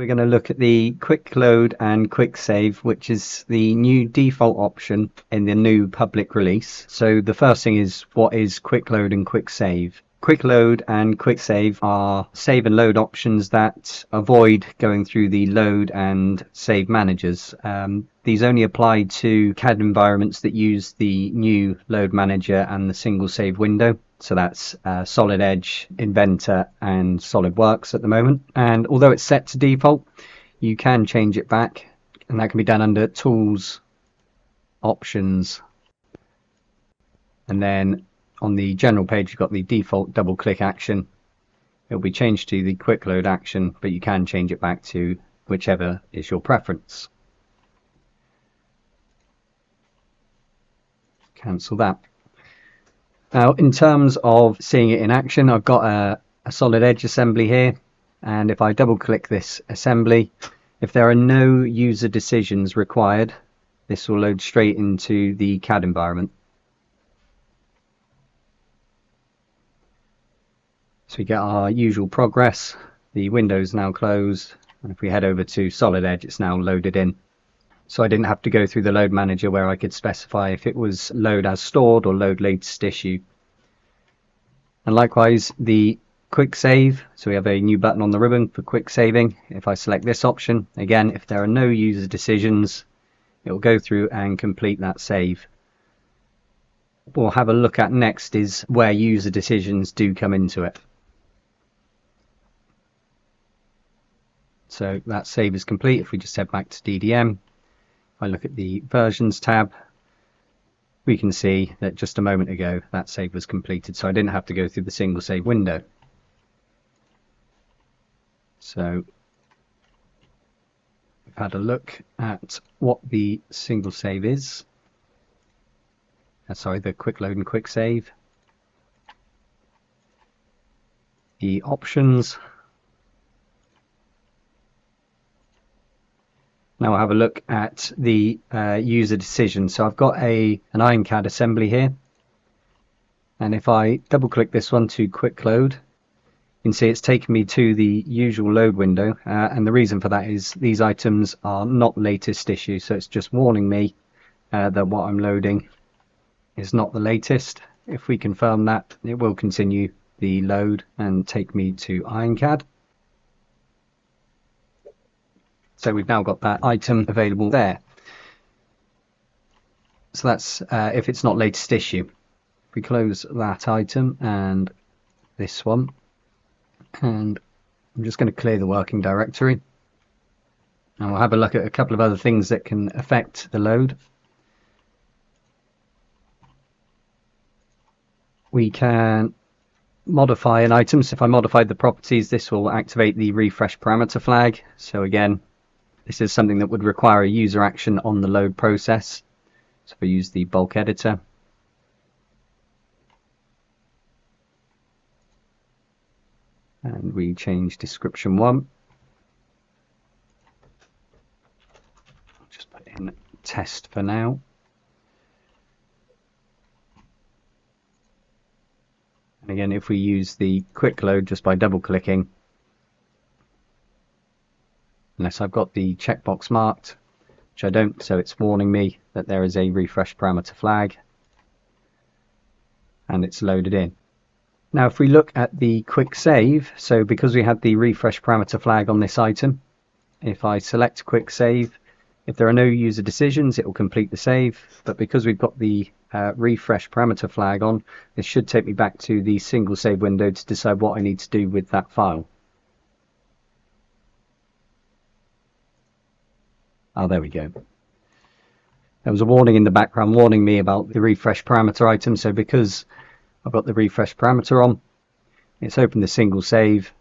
We're going to look at the quick load and quick save, which is the new default option in the new public release. So the first thing is, what is quick load and quick save? Quick load and quick save are save and load options that avoid going through the load and save managers. These only apply to CAD environments that use the new load manager and the single save window. So that's Solid Edge, Inventor and SolidWorks at the moment. And although it's set to default, you can change it back, and that can be done under Tools, Options, and then on the general page you've got the default double click action. It'll be changed to the quick load action, but you can change it back to whichever is your preference. Cancel that. Now, in terms of seeing it in action, I've got a Solid Edge assembly here, and if I double click this assembly, if there are no user decisions required, this will load straight into the CAD environment. So we get our usual progress. The window's now closed, and if we head over to Solid Edge, it's now loaded in. So I didn't have to go through the load manager where I could specify if it was load as stored or load latest issue. And likewise, the quick save, so we have a new button on the ribbon for quick saving. If I select this option, again, if there are no user decisions, it will go through and complete that save. What we'll have a look at next is where user decisions do come into it. So that save is complete. If we just head back to DDM, if I look at the versions tab, we can see that just a moment ago that save was completed, so I didn't have to go through the single save window. So we've had a look at what the single save is. The quick load and quick save. The options. Now I'll have a look at the user decision. So I've got an IronCAD assembly here, and if I double click this one to quick load, you can see it's taken me to the usual load window, and the reason for that is these items are not latest issue, so it's just warning me that what I'm loading is not the latest. If we confirm that, it will continue the load and take me to IronCAD. So we've now got that item available there. So that's if it's not latest issue. If we close that item and this one, and I'm just going to clear the working directory, and we'll have a look at a couple of other things that can affect the load. We can modify an item. So if I modified the properties, this will activate the refresh parameter flag. So again, this is something that would require a user action on the load process. So if I use the bulk editor, and we change description 1, I'll just put in test for now. And again, if we use the quick load just by double clicking, unless I've got the checkbox marked, which I don't, so it's warning me that there is a refresh parameter flag, and it's loaded in. Now if we look at the quick save, so because we had the refresh parameter flag on this item, if I select quick save, if there are no user decisions, it will complete the save, but because we've got the refresh parameter flag on, this should take me back to the single save window to decide what I need to do with that file. Oh, there we go. There was a warning in the background warning me about the refresh parameter item. So because I've got the refresh parameter on, it's opened the single save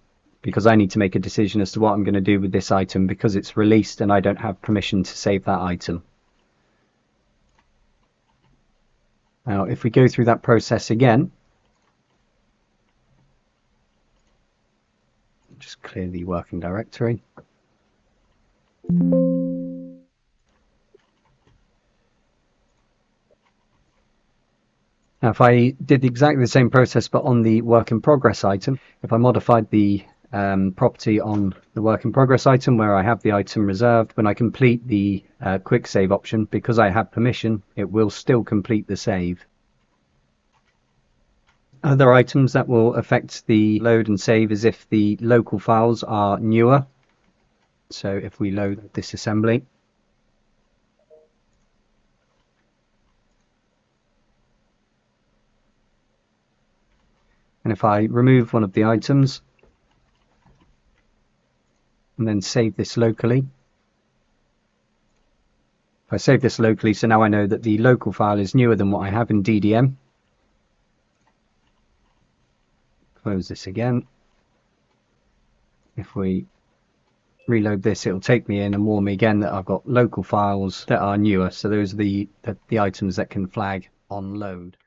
because I need to make a decision as to what I'm going to do with this item because it's released and I don't have permission to save that item. Now, if we go through that process again, just clear the working directory. Now if I did exactly the same process but on the work in progress item, if I modified the property on the work in progress item where I have the item reserved. When I complete the quick save option, because I have permission, it will still complete the save. Other items that will affect the load and save is if the local files are newer. So if we load this assembly, and if I remove one of the items and then save this locally, if I save this locally, so now I know that the local file is newer than what I have in DDM. Close this again. If we reload this, it'll take me in and warn me again that I've got local files that are newer. So those are the items that can flag on load.